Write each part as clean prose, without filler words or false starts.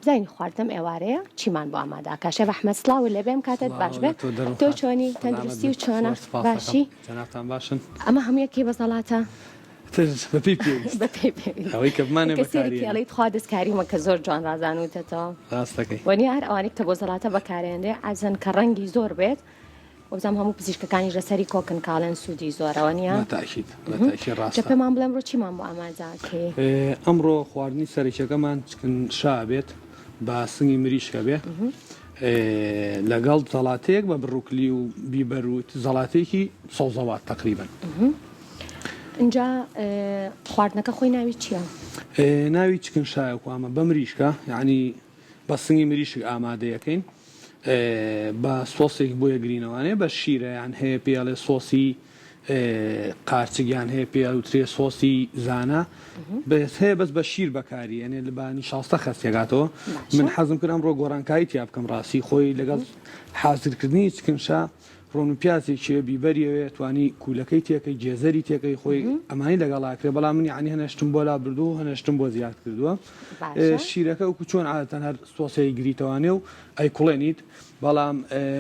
بزین خواردم ئێوارەیە چیمان بۆ ئامادەکە شەف ئەحمەد سڵاو لە بێم کاتت باش بێت تۆ چۆنی تەندروستی و چۆنە باشی جەنابتان باشن ئەمە هەموویەکی بەسەڵاتە بەپێی پێویست ئەوەی کە بمانێ بەکاری ئەڵیت خوا دەستکاریمە کە زۆر جوان ڕازانوتەتەوە ڕاستەکەی وەنی هەر ئەوانەی کە بۆ زەڵاتە بەکارێنێ ئازن کە ڕەنگی زۆر بێت وەزام هەموو پزیشکەکانی لەسەری کۆکن کاڵێن سوودی زۆرەوە نیە تاکید ڕاستە پێمان بڵێم ڕۆ چیمان بۆ ئامادەکەی ئەمڕۆ خواردنی سەرێکەکەمان چکن شا بێت بە سنگی مریشکە بێ لەگەڵ زەڵاتەیەک بە بڕوکلی و بیبەر و زەڵاتێکی سەوزەوات تقریبا اینجا خواردنەکە خۆی ناوی چییە؟ ناوی چکن شایەکو ئەمە بە مریشکە یعنی بە سنگی مریشک ئامادەیەکەین بە سۆسێک بۆ یەگرینەوانێ بە شیرەیان هەیە پێڵێ سۆسی قارچگیان هەیە پێوترێ سۆسی زانە هەیە بەس بە شیر بەکاری ئەنێ لە بانی 16 خەستێگاتەوە من حەزم کردم ڕۆ گۆڕانکایی تیا بکەم ڕاستی خۆی لەگەڵ حازرکردنی چکنشا ڕۆن و پیازێکیە بیبەریەوێ توانی کوولەکەی تێکەی جێزەری تێکەی خۆی ئەمانی لەگەڵاکرێ بەڵام منی عنی هەنەشتم بۆ لا بردو و هەنەشتم بۆ زیاد کردووە شیرەکە وکو چۆن عادەتەن هەر سۆسی گریتەوانێ و ئەی کوڵێنیت بەڵام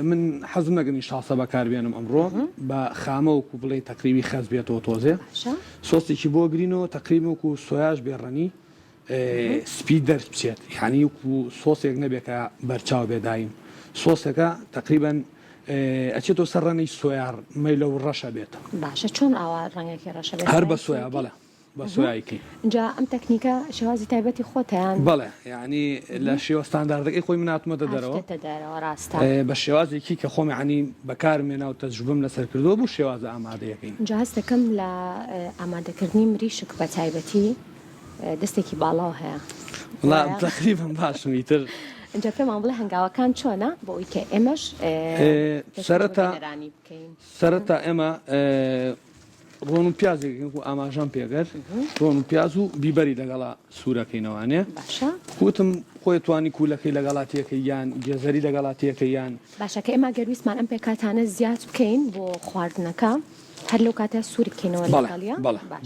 من حەزم نەگەنی شاسە بەکاربێنم ئەمڕۆ بە خامە وکو بڵێ تقریبی خەز بێتەوە تۆزێ سۆسێکی بۆ گرینەوە تقریبا وکو سۆیاش بێڕەنی سپی دەرچ بچێت یعنی وکو سۆسێک نەبێکە بەرچاو بێدایم سۆسەکە تقریبا ئەچێتۆ سەر ڕەنەی سۆیار مەیلە و ڕەشە بێت باشە چۆن ئاوا ڕەنگێکی ڕەشە بێت هەر بە سۆیا بەڵێ بە سۆیاکی اینجا ئەم تەکنیکە شێوازی تایبەتی خۆتیان بەڵێ یعنی لە شێوە ستانداردەکەی خۆی مناتمەتە دەرەوە ڕاستە بە شێوازێکی کە خۆمی عنی بەکارمێنا و تەجروبەم لەسەر کردووە بوو شێوازە ئامادەیەکەین اینجا هەست دەکەم لە ئامادەکردنی مریشک بە تایبەتی دەستێکی باڵاو هەیە تقریبا باشم ئیتر اینجا پێمان بڵێ هەنگاوەکان چۆنە بۆ ئەوی کە ئێمەش سەرەتا ئێمە ڕۆن و پیازێک و ئاماژەم پێگەر ڕۆن و پیاز و بیبەری لەگەڵا سوورەکەینەوانێ کوتم خۆی توانی کوولەکەی لەگەڵاتیەکە یان گێزەری لەگەڵاتیەکە یان باشەکە ئێمە گەرویستمان ئەم پێکاتانە زیاد بکەین بۆ خواردنەکە هەر لەو کاتە سوور بکەینەوە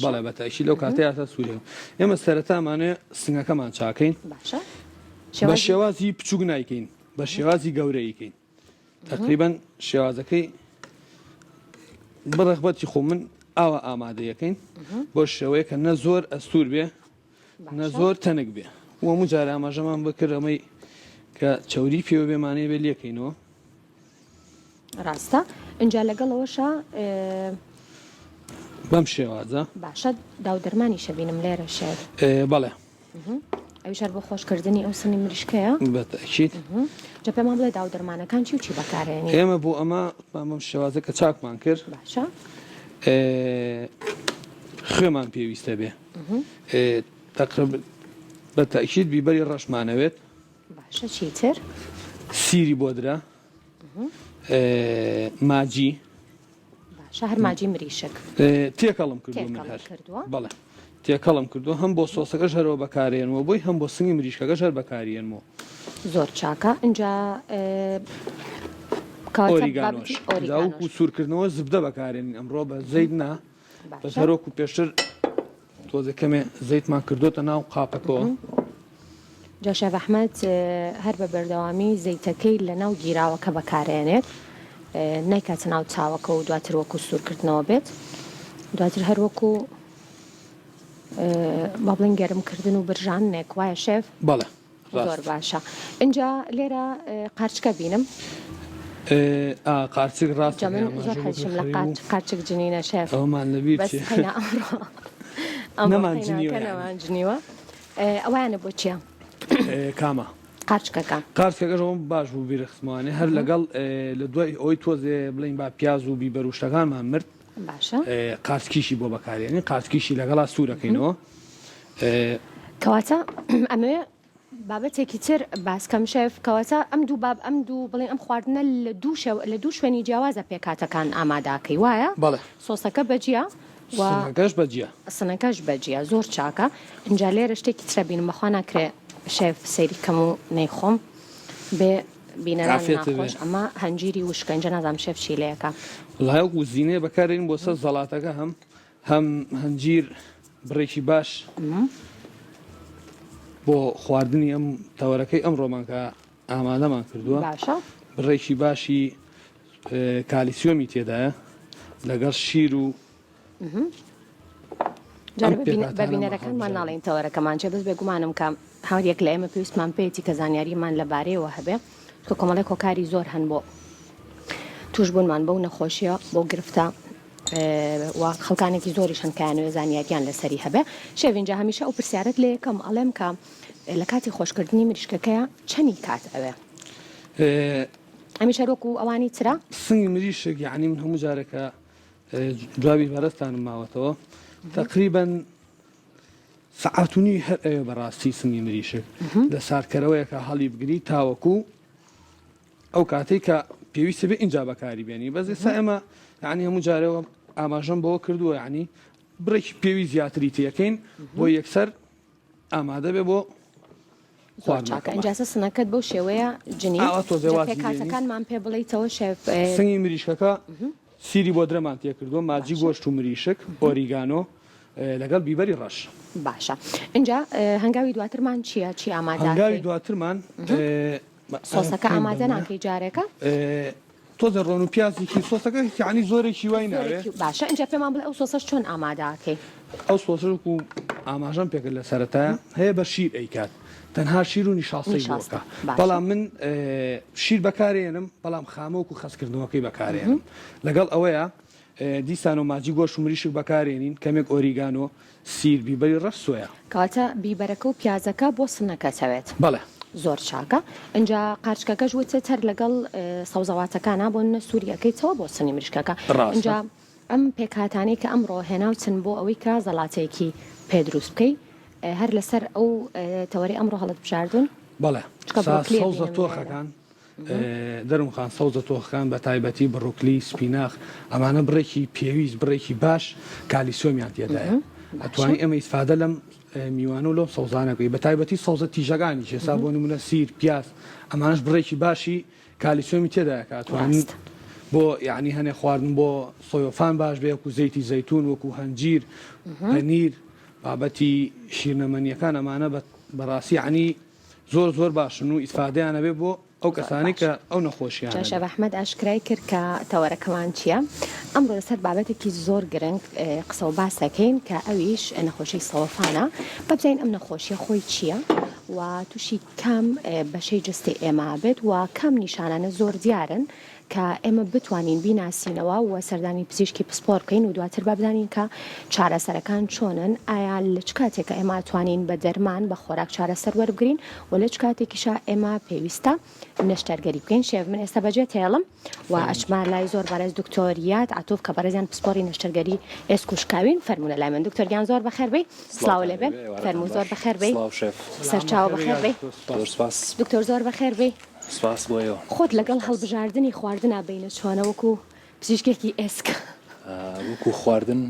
بەڵێ بەتەشی لەو کاتەیە سوورێ ئێمە سەرەتامانێ سنگەکەمان چاکەین بە شێوازی بچووک نایکەین بە شێوازی گەورەیکەین تقریبا شێوازەکەی بەڕێخبەتی خۆ من ئاوە ئامادەیەکەین بۆ شێوەیە کە نە زۆر ئەستور بێ نە زۆر تەنک بێ وەموو جارە ئاماژەمان بکرد ئەمەی کە چەوری پێوە بێمانەیە بێ لێکەینەوە ڕاستە اینجا لەگەڵەوەشە بەم شێوازە باشە داودەرمانی شەبینم لێرە شێر بەڵێ ئەویشار بۆ خۆشکردنی ئەو سنی مریشکەیە بەتەکید جا پێمان بڵێ داودەرمانەکان چی و چی بەکارێنی ئێمە بۆ ئەمە مام شێوازە کە چاکمان کرد باشە خوێمان پێویستە بێ بە تاکید بیبەری ڕەشمانەوێت باشە چیتر سیری بۆدرا ماجی باشە هەر ماجی مریشک تێکەڵم کردو من هەر بەڵێ تێکەڵم کردو هەم بۆ سۆسەکەش هەرەوە بەکارێنەوە بۆی هەم بۆ سنگی مریشکەکەش هەر بەکارێنەوە زۆر چاکە اینجا ئۆریگانۆش و سوورکردنەوە زبدە بەکارێن ئەمڕۆ بە زەید نا بە هەرۆکو پێشتر تۆزەکەمێ زەیتمان کردوتە ناو قاپەکەەوە جا شەف ئەحمەد هەر بە بەردەوامی زەیتەکەی لە ناو گیراوەکە بەکارێنێت نایکاتە ناو چاوەکە و دواتر وەکو سوورکردنەوە بێت دواتر هەر وەکو با بڵێن گەرمکردن و برژانێک وایە شێف بەڵێ زۆر باشە اینجا لێرە قارچکە بینم قارچک ڕاست زۆر حەزم لە قارچک جنینە شێف ئەومان لەبیر نەمانجنیوە ئەوانە بۆ چییە؟ کامە قارچکەکە قارچکەکەشەوە باش بوو بیرەخسمانێ هەر لەگەڵ لە دوای ئەوی تۆزێ بڵین با پیاز و بیبەروشتەکانمان مرد باشە قارچکیشی بۆ بەکارێنی قارچکیشی لەگەڵا سوورەکەینەوە کەواتە ئەمێ بابەتێکی تر باسکەم شێف کەواتە ئەم دوو بڵێن ئەم خواردنە لە دوو شوێنی جیاوازە پێکاتەکان ئاماداکەی وایە بەڵێ سۆسەکە بەجیە سنەکەش بەجیە سنەکەش بەجیە زۆر چاکە اینجا لێرە شتێکی ترە بینم بەخوا ناکرێ شێف سەیری کەم و نەیخۆم بێ بینەران ناخۆش ئەمە هەنجیری وشکە اینجا نازانم شێف چی لەیەکە وڵای وزینێ بەکارێن بۆ سەر زەڵاتەکە هەم هەنجیر بڕێکی باش بۆ خواردنی ئەم تەوەرەکەی ئەمڕۆمان کە ئامادەمان کردووە باشە بڕێکی باشی کالیسیۆمی تێدایە لەگەڵ شیر و بەبینەرەکانمان ناڵێن تەوەرەکەمان چێ بەس بێگومانم کە هاوریەک لە ئێمە پێویستمان پێێتی کە زانیاریمان لە بارەیەوە هەبێ کە کۆمەڵی کۆکاری زۆر هەن بۆ توشبوونمان بەو نەخۆشیە بۆ گرفتە و خەڵکانێکی زۆریش هەنکانوێ زانیاریان لەسەری هەبێ شێوینجا هەمیشە ئەو پرسیارەت لێ یەکەم ئەڵێم کە لە کاتی خۆشکردنی مریشکەکەیە چەندی کات ئەوێ ئەمیشە ڕۆک و ئەوانی ترا سنگی مریشک یعنی من هەموو جارێکە جوابی بەرەستانم ماوەتەوە تقریبا سعاتونی هەر ئەوێ بەڕاستی سنگی مریشک لە سارکەرەوەیەکە هەڵی بگری تاوەکو ئەو کاتێک کە پێویستە بێ اینجا بەکاری بێنی بەس ئێستا ئێمە یعنی هەموو جارەوە ئاماژەم بەوە کردووە یعنی بڕێکی پێوی زیاتری تیەکەین بۆ یەکسەر ئامادە بێ بۆ چاکە ئەنجاسە سنەکەت بەو شێوەیە جنی کاتەکانمان پێ بڵیتەوە شێف سنگی مریشکەکە سیری بۆ درەمان تێ کردووە ماجی گۆشت و مریشک ئۆریگانۆ لەگەڵ بیبەری ڕەش باشە اینجا هەنگاوی دواترمان چییە چی ئامادە هەنگاوی دواترمان سۆسەکە ئامادە ناکەی جارێکە تۆزە ڕۆن و پیازێکی سۆسەکە یعنی زۆرێکی وای ناوێ باشە اینجا پێمان بڵێ ئەو سۆسەش چۆن ئامادەکەی ئەو سۆسەک و ئاماژەم پێکرد لە سەرەتایە هەیە بە شیر ئەیکات تەنها شیر و نیشاسەی بۆکە بەڵام من شیر بەکارێنم بەڵام خامۆک و خەسکردنەوەکەی بەکارێنم لەگەڵ ئەوەیە دیسان و ماجی گۆش و مریشک بەکارێنین کەمێک ئۆریگانۆ سیر بیبەری ڕەش سۆیە کاتە بیبەرەکە و پیازەکە بۆ سنەکەتەوێت بەڵێ زۆر چاکە اینجا قارچکەکەش وتە تەر لەگەڵ سەوزەواتەکانە بۆ سووریەکەیتەوە بۆ سنی مریشکەکە اینجا ئەم پێکهاتانەی کە ئەمڕۆ هێناوچن بۆ ئەوەی کە زەڵاتەیەکی پێدروست بکەی هەر لەسەر ئەو تەوەری ئەمڕۆ هەڵت بژاردون بەڵێ سەوزە تۆخەکان دەرم خان سەوزە تۆخەکان بە تایبەتی بڕوکلی سپیناخ ئەمانە بڕێکی پێویست بڕێکی باش کالیسۆمیان تێدایە ئەتوانی ئەمە ئیسفادە لەم میوانە و لەم سەوزانەکەی بە تایبەتی سەوزە تیژەکانی چێسا بۆ نمونە سیر پیاز ئەمانش بڕێکی باشی کالیسۆمی تێدایە کە ئەتوانین بۆ یعنی هەنێ خواردن بۆ سۆیۆفان باش بێ وەکو زەیتی زەیتون وەکو هەنجیر پەنیر بابەتی شیرنەمەنیەکان ئەمانە بەڕاستی عنی زۆر زۆر باشن و ئیسفادەیانە بێ بۆ ئەو کەسانی کە ئەو نەخۆشییان شەف ئەحمەد ئاشکرای کرد کە تەوەرەکەمان چییە ئەمڕۆ لەسەر بابەتێکی زۆر گرنگ قسە و باسەکەین کە ئەویش نەخۆشی سەوەفانە بەبزین ئەم نەخۆشیە خۆی چییە و تووشی کام بەشەی جستی ئێمە بێت و کام نیشانانە زۆر دیارن کە ئێمە بتوانین بیناسیینەوە و سەردانی پزیشکی پسپۆر بکەین و دواتر بابزانین کە چارەسەرەکان چۆنن ئایا لە چ کاتێکە ئێمە توانین بە دەرمان بە خۆراک چارەسەر وەربگرین و لە چ کاتێکیشا ئێمە پێویستە نەشتەرگەری بکەین شێف من ئێستا بەجێ تێڵم و ئەچما لای زۆر بەڕێز دکتۆریات ئاتۆف کە بەڕێزیان پسپۆری نەشتەرگەری ئێسکوشکاوین فەرمونە لای من دکتۆریان زۆر بەخێر بێ سلااو لێبێ فەرموو زۆر بەخێر بێ سەرچاو بەخێر بێ دکتۆر زۆر بەخێر بێ خۆت لەگەڵ هەڵبژاردننی خواردنە بینە چۆنەوەکو پزیشکێکی ئێسک وەکو خواردن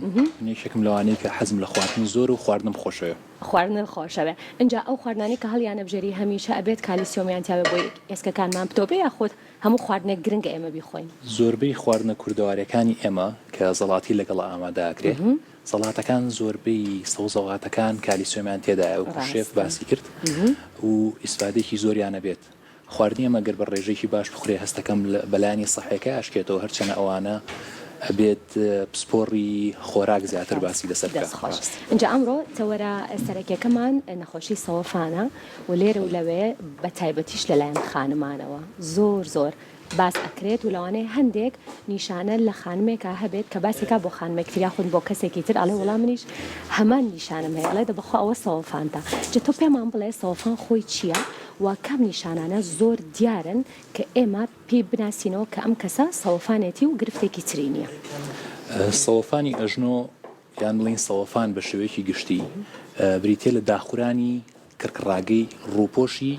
نێشێکم لەوانەیە کە حەزم لە خواردن زۆر و خواردنم خۆشەوە خواردن خۆشەوە اینجا ئەو خواردنانی کە هەڵیانە بژێری هەمیشە ئەبێت کالیسیۆمیان تاوێ بۆی ئێسکەکانمان بتۆ بێ یاخۆت هەموو خواردنێک گرنگە ئێمە بیخۆین زۆربەی خواردنە کوردەواریەکانی ئێمە کە زەڵاتی لەگەڵ ئامادەکرێ سەڵاتەکان زۆربەی سەوزەڵاتەکان کالیسیۆمیان تێدایە و شێف باسی کرد و ئیسفادێکی زۆریانە بێت خواردنی ئەمە گەر بە ڕێژێکی باش بخورێ هەستەکەم بەلانی سەحەکە ئاشکێتەوە هەرچەنە ئەوانە ئەبێت پسپۆڕی خۆراک زیاتر باسی لەسەر اینجا ئەمڕۆ تەوەرە سەرەکیەکەمان نەخۆشی سەوەفانە و لێرە و لەوێ بە تایبەتیش لەلایەن خانمانەوە زۆر باس ئەکرێت و لەوانەیە هەندێک نیشانە لە خانمێکە هەبێت کە باسێکا بۆ خانمێک تریا خون بۆ کەسێکی تر ئەڵێ وەڵام منیش هەمان نیشانم هەیە ئەڵێ دەبخوا ئەوە سەوەفانتە جە تۆ پێمان بڵێ سەوەفان خۆی چییە و کام نیشانانە زۆر دیارن کە ئێمە پێی بناسیینەوە کە ئەم کەسە سەوەفانێتی و گرفتێکی تری نییە سەوەفانی ئەژنۆ یان بڵین سەوەفان بە شێوەیەکی گشتی بریتێ لە داخورانی کڕکڕاگەی ڕووپۆشی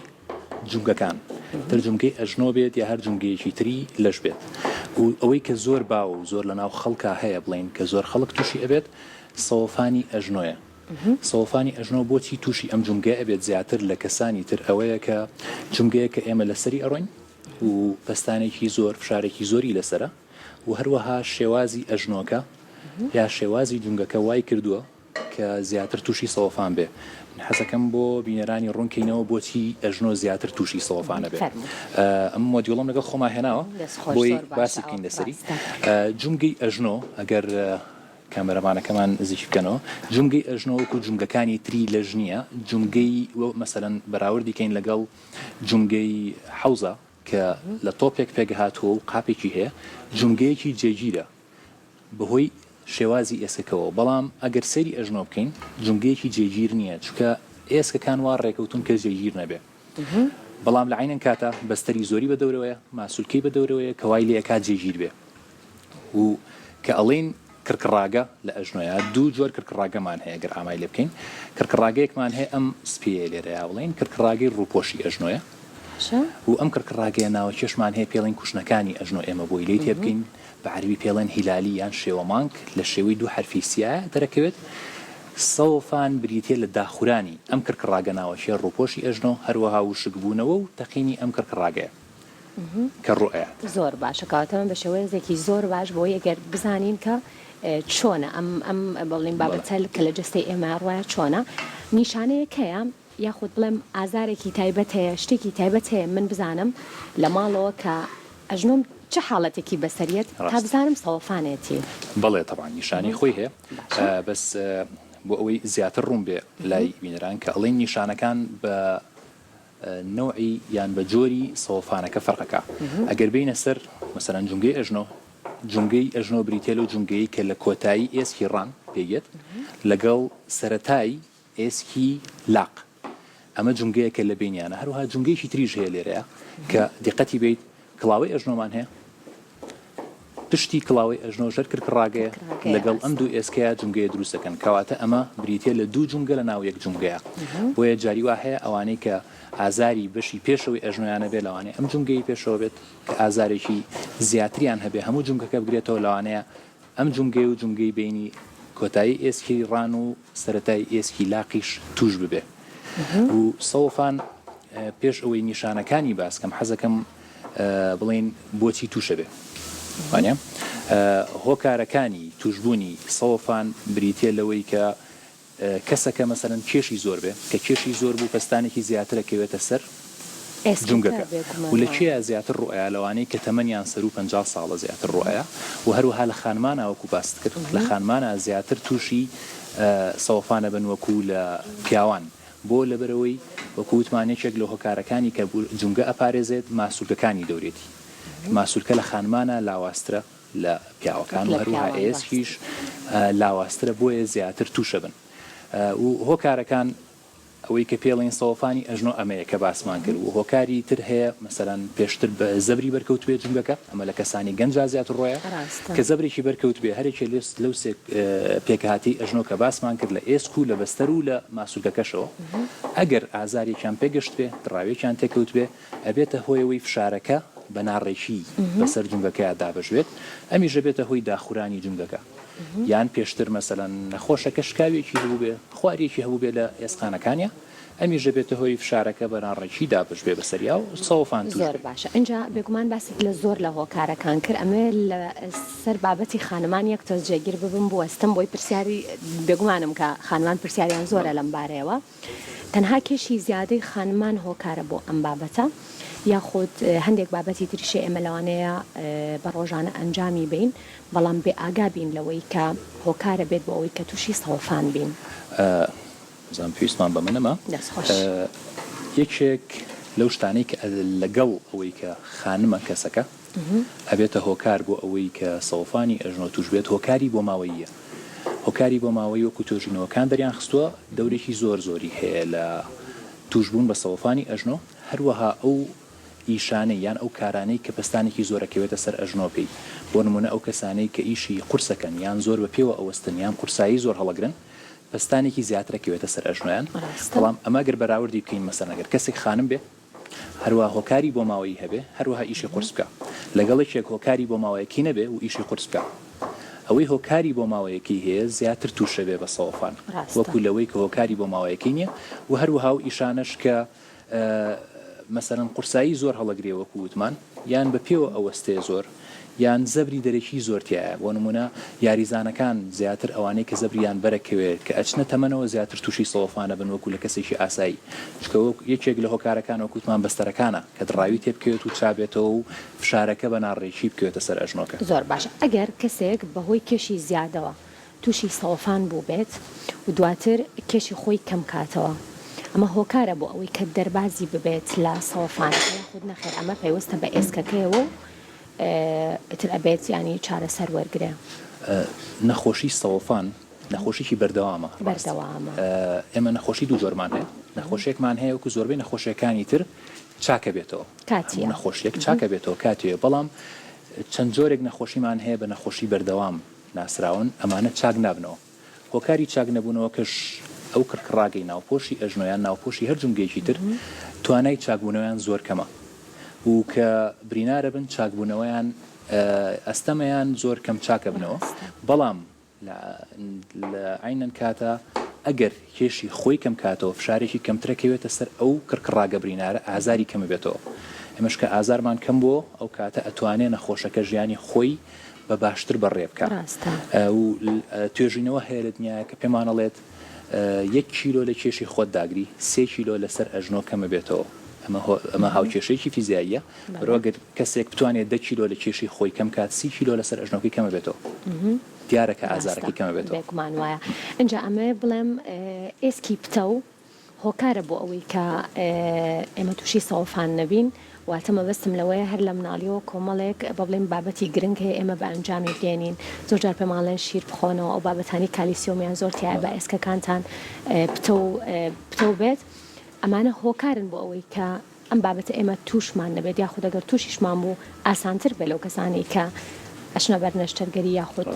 جوگەکان تر جومگەی ئەژنۆ بێت یا هەر جومگەیەکی تری لەش بێت و ئەوەی کە زۆر باو و زۆر لەناو خەڵکا هەیە بڵین کە زۆر خەڵک تووشی ئەبێت سەوەفانی ئەژنۆیە سەوەفانی ئەژنۆ بۆچی تووشی ئەم جومگە ئەبێت زیاتر لە کەسانی تر ئەوەیە کە جومگەیە کە ئێمە لەسەری ئەڕۆین و پەستانێکی زۆر فشارێکی زۆری لەسرە و هەروەها شێوازی ئەژنۆکە یا شێوازی جومگەکە وای کردووە کە زیاتر تووشی سەوفان بێ حەزەکەم بۆ بینەرانی ڕوونکەینەوە بۆچی ئەژنۆ زیاتر تووشی سەوفانە بێت ئەم مۆدیوڵم لەگەڵ خۆما هێناوە بۆی باسی بکەین لەسەری جونگەی ئەژنۆ ئەگەر کامەرەمانەکەمان نزیک بکەنەوە جونگەی ئەژنۆ وەکو جونگەکانی تری لە ژنیە جونگەی مەسەلەن بەراوردی کەین لەگەڵ جونگەی حەوزە کە لە تۆپێک پێگەهاتوە و قاپێکی هەیە جونگەیەکی جێگیرە بەهۆی شێوازی ئێسکەکەەوە بەڵام ئەگەر سەری ئەژنۆ بکەین جونگەیەکی جێگیر نییە چونکە ئێسکەکان وا ڕێکەوتون کە جێگیر نەبێ بەڵام لە عینەن کاتە بەستەری زۆری بە دەورەوەیە ماسوولکەی بە دەورەوەیە کەوای لێ ئەکات جێگیر بێ و کە ئەڵێن کرکڕاگە لە ئەژنۆیە دوو جۆر کرکڕاگەمان هەیە گەر ئامای لێ بکەین کرکڕاگەیەکمان هەیە ئەم سپیە لێرەیە بڵێن کرکڕاگەی ڕووپۆشی ئەژنۆیە و ئەم کرکڕاگەیە ناوە چێشمان هەیە پێڵین کوشنەکانی ئەژنۆ ئێمە بۆی لی تێ بکەین بە عەربی پێڵێن هیلالی یان شێوە مانگ لە شێوەی دوو حرفی سیایە دەرەکەوێت سەوفان بریتێ لە داخورانی ئەم کرکڕاگە ناوەشێ ڕووپۆشی ئەژنۆ هەروەها وشک بوونەوە و تەقینی ئەم کرکڕاگەیە کە ڕوئەیە زۆر باشە کاتەمە بە شێوەیەکی زۆر باش بۆ ئەگەر بزانین کە چۆنە ئەم بڵین بابەتە کە لە جستەی ئێمە ڕواە چۆنە نیشانەیەکەیە یاخود بڵێم ئازارێکی تایبەت هەیە شتێکی تایبەت هەیە من بزانم لە ماڵەوە کە ئەژنۆم چه حاڵەتێکی بەسەریت تا بزانم سەوفانێتی بەڵێ تەبان نیشانی خۆی هەیە بەس بۆ ئەوەی زیاتر ڕوون بێ لای بینەران کە ئەڵێن نیشانەکان بە نوعی یان بە جۆری سەوفانەکە فەرقەکە ئەگەر بینە سەر مەسەرەن جونگەی ئەژنۆ جونگەی ئەژنۆ بریتێل و جونگەی کە لە کۆتایی ئێسکی ڕان پێیت لەگەڵ سەرەتایی ئێسکی لاق ئەمە جونگەیەکە لە بینیانە هەروها جونگەیەکی تریژ هەیە لێرەیە کە دیقەتی بیت کڵاوەی ئەژنۆمان هەیە پشتی کڵاوەی ئەژنۆ ژەر کرکڕاگەیە لەگەڵ ئەم دوو ئێسکەیە جونگەیە دروستەکەن کەواتە ئەمە بریتێ لە دوو جونگە لە ناو یەک جونگەیە بۆیە جاری وا هەیە ئەوانەی کە ئازاری بەشی پێشەوەی ئەژنۆیانە بێ لەوانەیە ئەم جونگەی پێشەوە بێت کە ئازارێکی زیاتریان هەبێ هەموو جونگەکە بگرێتەوە لەوانەیە ئەم جونگەی و جونگەی بینی کۆتایی ئێسکی ڕان و سەرەتای ئێسکی لاقیش توش ببێ و سەوفان پێش ئەوەی نیشانەکانی باسکەم حەزەکەم بڵێن بۆچی تووشە بێ وانە هۆکارەکانی توشبوونی سەوفان بریتێ لەوەی کە کەسەکە مەسەرەن کێشی زۆر بێ کە کێشی زۆر بوو پەستانێکی زیاترەکەوێتە سەر جونگەکە و لە چێە زیاتر ڕوئەیە لەوانەی کە تەمەنیان سەر و 50 ساڵە زیاتر ڕوئەیە و هەروەها لە خانمانە وەکو باست کرد لە خانمانە زیاتر تووشی سەوفانە بن وەکو لە پیاوان بۆ لەبەرەوەی وەکووتمانێکێک لە هۆکارەکانی کە جونگە ئەپارێزێت ماسوولکەکانی دەورێتی ماسوولکە لە خانمانە لاواسترە لە پیاوەکان و هەروها ئێسکیش لاواسترە بۆیە زیاتر تووشە بن و هۆکارەکان ئەوەی کە پێڵین سەوفانی ئەژنۆ ئەمەیە کە باسمان کرد و هۆکاری تر هەیە مەسەرەن پێشتر بە زەبری بەرکەوت بێ جونگەکە ئەمە لە کەسانی گەنجا زیاتر ڕۆیە کە زەبرێکی بەرکەوت بێ هەرێکی لەو پێکهاتی ئەژنۆ کە باسمان کرد لە ئێسک و لە بەستەر و لە ماسوولکەکەشەوە ئەگەر ئازارێکیان پێگەشت بێ دڕاوێکیان تێکەوت بێ ئەبێتە هۆیەوەی فشارەکە بە ناڕێکی بەسەر جونگەکەیە دابەژێت ئەمیژە بێتە هۆی داخورانی جونگەکە یان پێشتر مەسەلەن نەخۆشەکە شکاوێکی هەبوو بێ خواریەکی هەبوو بێ لە ئێسخانەکانە ئەمیژە بێتە هۆی فشارەکە بە ناڕێکی دابش بێ بەسەریا و سەوفان زۆر باشە اینجا بێگومان باسی لە زۆر لە هۆکارەکان کرد ئەمە لە سەر بابەتی خانمان یەک تۆز جێگیر ببم بوەستم بۆی پرسیاری بێگومانم کە خانمان پرسیاریان زۆرە لەم بارەیەوە تەنها کێشی زیادەی خانمان هۆکارە بۆ ئەم بابەتە یاخود هەندێک بابەتی تریشی ئێمە لەوانەیە بە ڕۆژانە ئەنجامی بین بەڵام بێ ئاگا بین لەوەی کە هۆکارە بێت بۆ ئەوەی کە تووشی سەوفان بین زان پێویستمان بە منەمە یەکێک لەو شتانەی کە لەگەڵ ئەوەی کە خانمە کەسەکە ئەبێتە هۆکار بۆ ئەوەی کە سەوفانی ئەژنۆ توش بێت هۆکاری بۆ ماوەییە هۆکاری بۆ ماوەی وەکو تۆژینەوەکان دەریان خستووە دەورێکی زۆری هەیە لە توشبوون بە سەوفانی ئەژنۆ هەروەها ئەو ئیشانەی یان ئەو کارانەی کە پستانێکی زۆرەکەوێتە سەر ئەژنۆپی بۆ نمونە ئەو کەسانەی کە ئیشی قورسەکەن یان زۆر بە پێوە ئەوەستن یان قورسایی زۆر هەڵەگرن پستانێکی زیاترەکەوێتە سەر ئەژنۆیان بەڵام ئەمە گەر بەراوردی بکەین مەسەن ئەگەر کەسێک خانم بێ هەروە هۆکاری بۆ ماوەیی هەبێ هەروەها ئیشی قورس بکە لەگەڵێکێک هۆکاری بۆ ماوەیەکی نەبێ و ئیشی قورس بکە ئەوەی هۆکاری بۆ ماوەیەکی هەیە زیاتر تووشە بێ بە سەوفان وەکو لەوەی کە هۆکاری بۆ ماوەیەکی نییە و هەروەها و ئیشانەش کە مەسەرەن قورسایی زۆر هەڵەگرێەوە کووتمان یان بە پێوە ئەوەستێ زۆر یان زەبری دەرەکی زۆرتیایە بۆ نمونە یاریزانەکان زیاتر ئەوانەی کە زەبریان بەرەکەوێت کە ئەچنە تەمەنەوە زیاتر تووشی سەڵۆفانە بن وەکو لە کەسێکی ئاسایی چکە یەکێک لە هۆکارەکانەوە کووتمان بەستەرەکانە کە دڕاوی تێ بکەوێت و چابێتەوە و فشارەکە بە ناڕێکی بکەوێتە سەر ئەژنۆکە. زۆر باشە ئەگەر کەسێک بەهۆی کێشی زیادەوە تووشی سەڵۆفان بوو بێت و دواتر کێشی خۆی کەم کاتەوە ئەمە هۆکارە بۆ ئەوەی کە دەربازی ببێت لە سەڵۆفان خود نەخێر ئەمە پێویستە بە ئێسکەکەیەوە ئتر ئەبێت ینی چارەسەر وەرگرێ. نەخۆشی سەڵۆفان نەخۆشیی بەردەوامە ئێمە نەخۆشی دوو جۆرمان هەیە نەخۆشیێکمان هەیە وەکو زۆربەی نەخۆشیەکانی تر چاکە بێتەوە نەخۆشیێک چاکە بێتەوە کاتێ بەڵام چەند جۆرێک نەخۆشیمان هەیە بە نەخۆشی بەردەوام ناسراون ئەمانە چاک نابنەوە هۆکاری چاک نەبوونەوە کەش ئەو کڕکڕاگەی ناوپۆشی ئەژنۆیان ناوپۆشی هەر جونگەیەکی تر توانای چاکبوونەوەیان زۆر کەمە و کە برینارە بن چاکبوونەوەیان ئەستەمەیان زۆر کەم چاکە بنەوە بەڵام لە عینەن کاتە ئەگەر کێشی خۆی کەم کاتەوە فشارێکی کەمترەکەوێتە سەر ئەو کڕکڕاگە برینارە ئازاری کەمە بێتەوە ئەمەش کە ئازارمان کەم بۆ ئەو کاتە ئەتوانێت نەخۆشەکە ژیانی خۆی بە باشتر بەڕێ بکە و توێژینەوە هەیە لە دنیاە کە پێمانەڵێت 1 کیلۆ لە کێشی خۆت داگری 3 کیلۆ لەسەر ئەژنۆ کەمە بێتەوە ئەمە هاوکێشەیەکی فیزیاییە بەرەوەگەر کەسێک بتوانێت 10 کیلۆ لە کێشی خۆی کەم کات 30 کیلۆ لەسەر ئەژنۆکەی کەمە بێتەوە دیارە کە ئازارەکەی کەمە بێتەوە بێگومان وایە ئەجا ئەمە بڵێم ئێسکی پتە و هۆکارە بۆ ئەوەی کە ئێمە تووشی سەڵۆفان نەبین واتە مەبەستم لەوەیە هەر لە مناڵیەوە کۆمەڵێک بڵێم بابەتی گرنگ هەیە ئێمە بە ئەنجامی بێنین زۆر جار پێماڵێن شیر بخۆنەوە ئەو بابەتانی کالیسیۆمیان زۆرتیایە بە ئێسکەکانتان پتە و بێت ئەمانە هۆکارن بۆ ئەوەی کە ئەم بابەتە ئێمە تووشمان نەبێت یاخود ئەگەر تووشیشمان بوو ئاسانتر بێ لەو کەسانی کە ئەشنە بەرنەشتەرگەری یاخود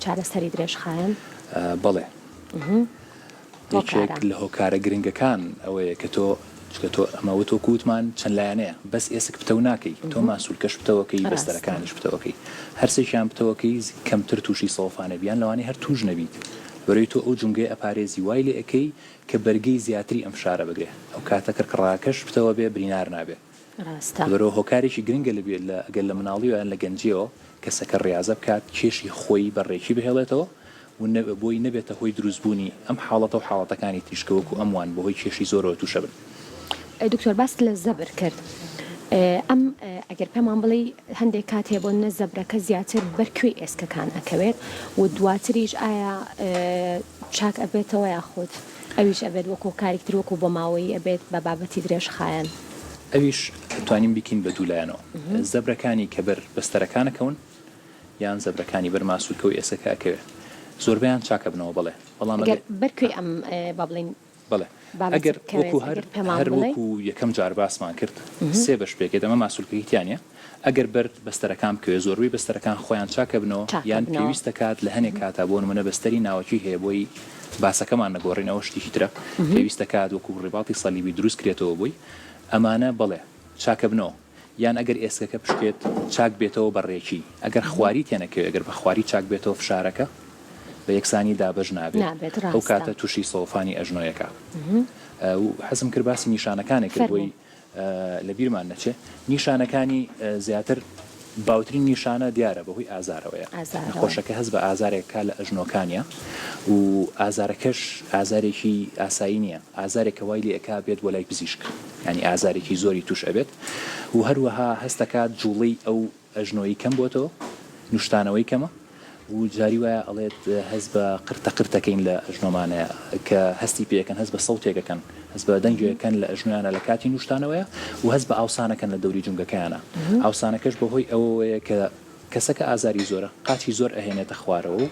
چارەسەری درێژخایەن بەڵێ یەکێک لە هۆکارە گرنگەکان ئەوەیە کە تۆ ئەمەوە تۆ کووتمان چەند لایەنەیە بەس ئێسک پتە و ناکەی تۆ ماسوولکەش پتەوەکەی بەستەرەکانیش پتەوەکەی هەر سێکیان پتەوەکەی کەمتر تووشی سەڵۆفانە بیان لەوانەیە هەر توش نەبیت بەرەوەی تۆ ئەو جونگەی ئەپارێزی وای لێ ئەەکەی کە بەرگەی زیاتری ئەم شارە بگرێ ئەو کاتە کڕکڕاکەش پتەوە بێ برینار نابێت بەرەوە هۆکارێکی گرنگە لەبێت ئەگەر لە مناڵی یان لە گەنجیەوە کەسەکە ڕێازە بکات کێشی خۆی بەڕێکی بهێڵێتەوە بۆی نەبێتە هۆی دروستبوونی ئەم حاڵەتە و حاڵەتەکانی تیشکەوەکو ئەموان بەهۆی کێشی زۆرەوە تووشە بن. دکتۆر باست لە زەبر کرد ئەم ئەگەر پێمان بڵێ هەندێک کات هەیە بۆ نە زەبرەکە زیاتر بەرکوێ ئێسکەکان ئەکەوێت و دواتریش ئایا چاک ئەبێتەوە یاخود ئەویش ئەبێت وەکو کارێکتر وەکو بۆ ماوەی ئەبێت بە بابەتی درێژخایەن ئەویش توانین بکەین بە دوولایەنەوە زەبرەکانی کە بەر بەستەرەکانەکەون یان زەبرەکانی بەر ماسوولکە و ئێسکە ئەکەوێت زۆربیان چاکە بنەوە بڵێ بەڵام بەرکوێ ئەم با بڵین بڵێ ئەگەر وەکو هەر وەکو یەکەم جار باسمان کرد سێ بەش پێکێت ئەمە ماسوولکەیتیانە ئەگەر بەر بەستەرەکان بکەوێت زۆربەی بەستەرەکان خۆیان چاکە بنەوە یان پێویستە کات لە هەنێک کاتا بۆ نمونە بەستەری ناوەکی هەیە بۆی باسەکەمان نەگۆڕینەوە شتێکی ترە پێویستە کات وەکو ڕێباڵی سەلیبی دروست کرێتەوە بووی ئەمانە بڵێ چاکە بنەوە یان ئەگەر ئێسکەکە پشکێت چاک بێتەوە بەڕێکی ئەگەر خواری تێنەکەوێت ئەگەر بە خواری چاک بێتەوە فشارەکە بە یەکسانی دابەش نابێت ئەو کاتە تووشی سەڵۆفانی ئەژنۆیەکە حەزم کرد باسی نیشانەکانێک کردبووی لە بیرمان نەچێ نیشانەکانی زیاتر باوترین نیشانە دیارە بەهۆی ئازارەوەیە نەخۆشەکە هەست بە ئازارێکە لە ئەژنۆکانیە و ئازارەکەش ئازارێکی ئاسایی نییە ئازارێکە وای لێ ئەکا بێت بۆ لای پزیشک ینی ئازارێکی زۆری توش ئەبێت و هەروەها هەستەکات جوڵەی ئەو ئەژنۆی کەم بۆتەوە نوشتانەوەی کەمە و جاری وایە ئەڵێت هەست بە قرتەکەین لە ئەژنۆمانەیە کە هەستی پێەکەن هەست بە سەوتێکەکەن هەست بە دەنگێکەکەن لە ئەژنویانە لە کاتی نوشتانەوەیە و هەست بە ئاوسانەکەن لە دەوری جونگەکەیانە ئاوسانەکەش بەهۆی ئەوەیە کە کەسەکە ئازاری زۆرە قاچی زۆر ئەهێنێتە خوارەوە و